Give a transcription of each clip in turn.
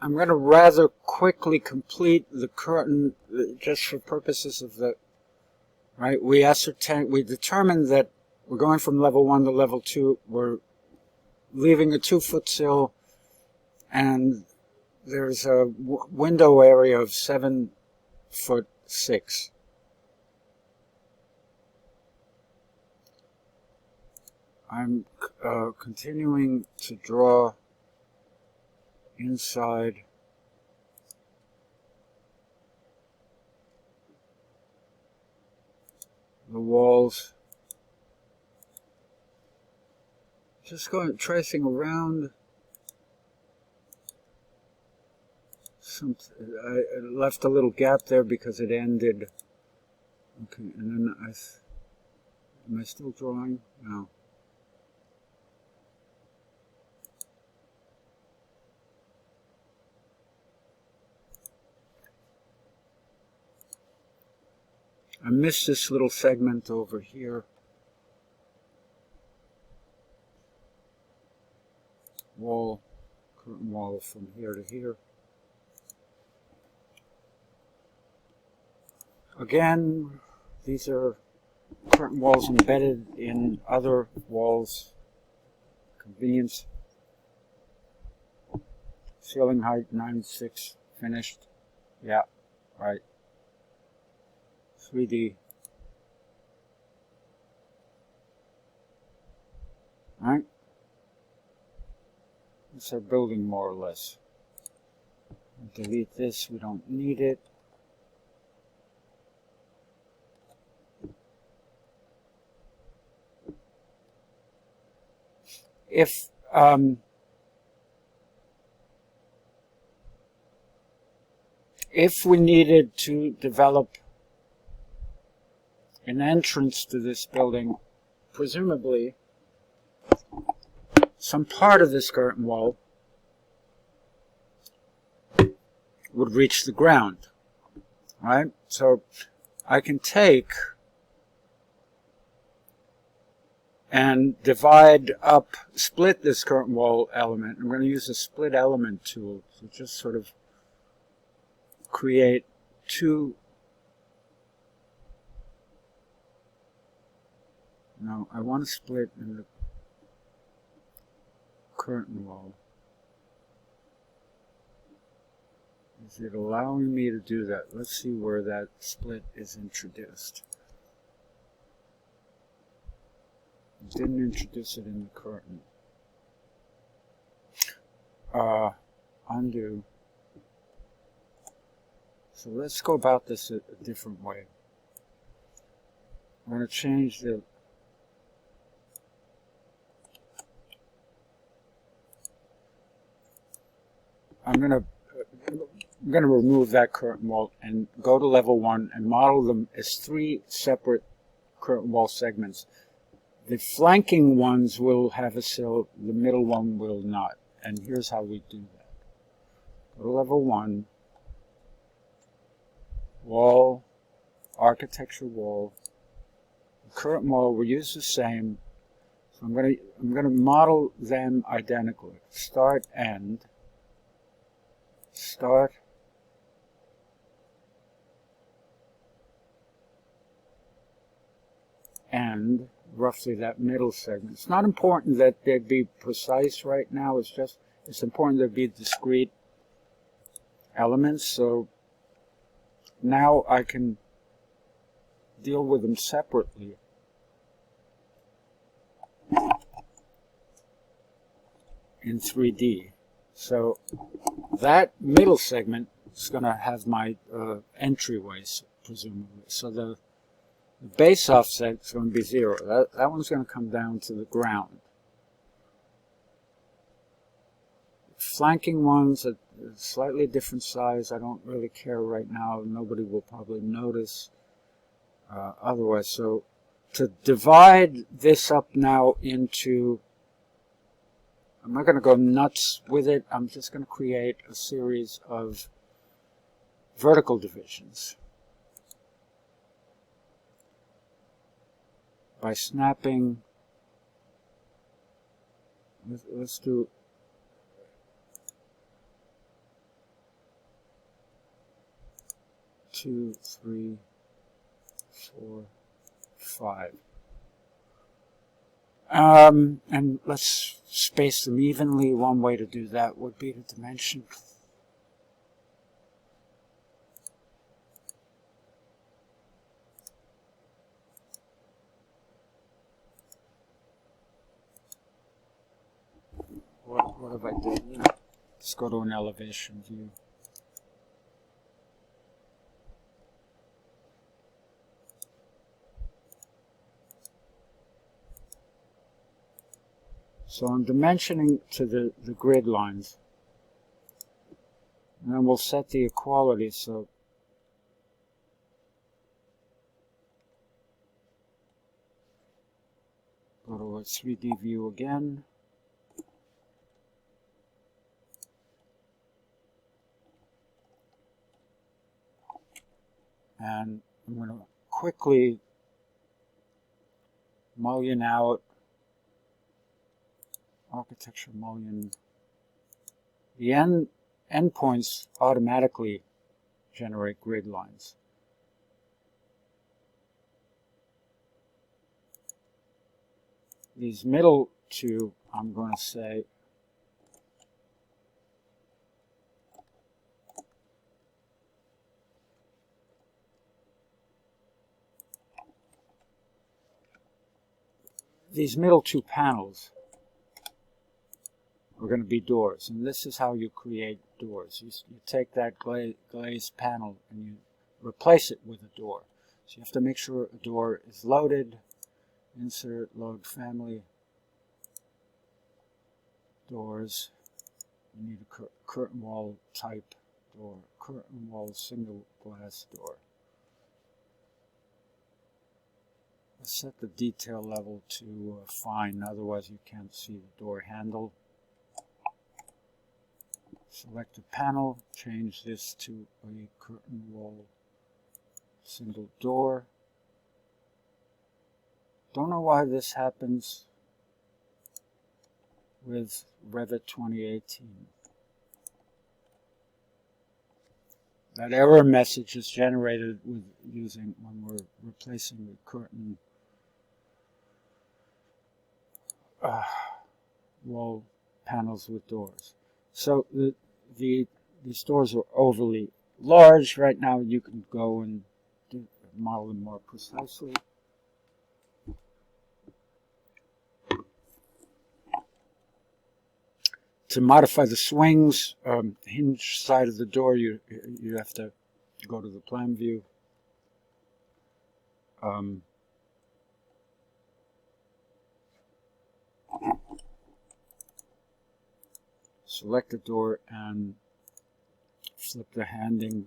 I'm going to rather quickly complete the curtain just for purposes of the, right, we determined that we're going from level 1 to level 2, we're leaving a 2-foot sill, and there's a window area of 7'6". I'm continuing to draw inside the walls, just tracing around. I left a little gap there because it ended. Okay, and then am I still drawing? No. I missed this little segment over here. Wall, curtain wall from here to here. Again, these are curtain walls embedded in other walls. Convenience. Ceiling height 9.6 finished. Yeah, right. 3D. Alright. It's our building more or less. Delete this, we don't need it. If we needed to develop an entrance to this building, presumably some part of this curtain wall would reach the ground, right? So I can take and divide up, split this curtain wall element. I'm going to use the split element tool to just sort of create two. No, I want to split in the curtain wall. Is it allowing me to do that? Let's see where that split is introduced. It didn't introduce it in the curtain. Undo. So let's go about this a different way. I'm going to change the I'm going to remove that curtain wall and go to level 1 and model them as 3 separate curtain wall segments. The flanking ones will have a sill, the middle one will not. And here's how we do that. Go to level 1, wall, architecture wall, the curtain wall will use the same. So I'm going to model them identically. Start, end. Start, and roughly that middle segment. It's not important that they'd be precise right now. It's important that be discrete elements. So now I can deal with them separately. In 3D. So that middle segment is going to have my entryways, presumably. So the base offset is going to be 0. That one's going to come down to the ground. Flanking ones are slightly different size. I don't really care right now. Nobody will probably notice otherwise. So to divide this up now into, I'm not going to go nuts with it. I'm just going to create a series of vertical divisions by snapping. Let's do 2, 3, 4, 5. And let's space them evenly. One way to do that would be to dimension. What have I done? Let's go to an elevation view. So I'm dimensioning to the grid lines. And then we'll set the equality. So go to a 3D view again. And I'm going to quickly mullion out, architecture mullion. The endpoints automatically generate grid lines. These middle two, I'm going to say, these middle two panels are going to be doors, and this is how you create doors. You take that glazed panel and you replace it with a door. So you have to make sure a door is loaded. Insert, load family, doors. You need a curtain wall type door, curtain wall single glass door. Let's set the detail level to fine, otherwise you can't see the door handle. Select a panel, change this to a curtain wall single door. Don't know why this happens with Revit 2018. That error message is generated with using when we're replacing the curtain wall panels with doors. So these doors are overly large. Right now you can go and model them more precisely. To modify the swings, hinge side of the door, you have to go to the plan view. Select the door and flip the handing.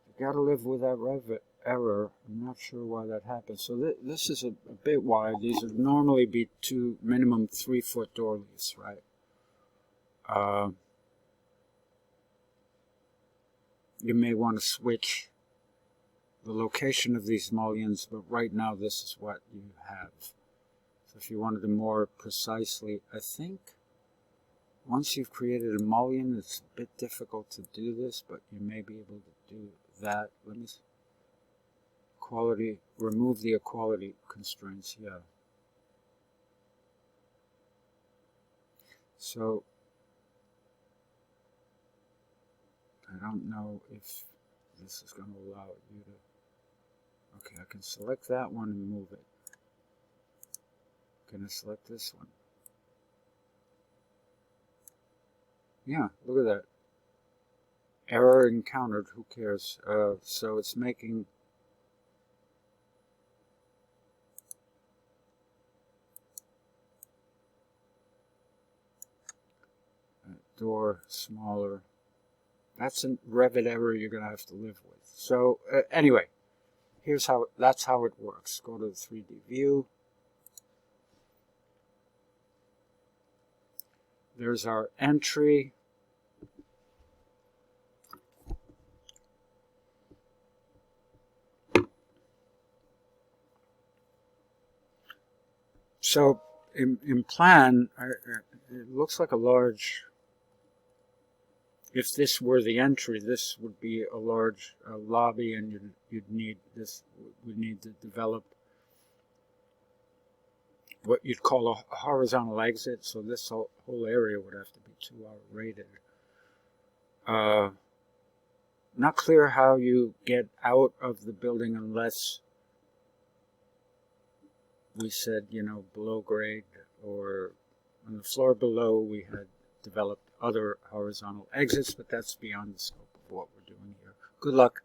You gotta live with that Revit error. I'm not sure why that happens. So this is a bit wide. These would normally be minimum 3 foot door leaves, right? You may want to switch the location of these mullions, but right now this is what you have. So if you wanted to more precisely, I think once you've created a mullion, it's a bit difficult to do this, but you may be able to do that. Let me see. Quality, remove the equality constraints, yeah. So, I don't know if this is going to allow you to, okay, I can select that one and move it. Can I select this one? Yeah, look at that. Error encountered, who cares? So it's making door smaller. That's a Revit error you're going to have to live with. So anyway, that's how it works. Go to the 3D view. There's our entry. So in plan, it looks like a large if this were the entry, this would be a large lobby, and you'd need this. We need to develop what you'd call a horizontal exit. So this whole area would have to be 2-hour rated. Not clear how you get out of the building unless we said, you know, below grade, or on the floor below we had developed other horizontal exits, but that's beyond the scope of what we're doing here. Good luck.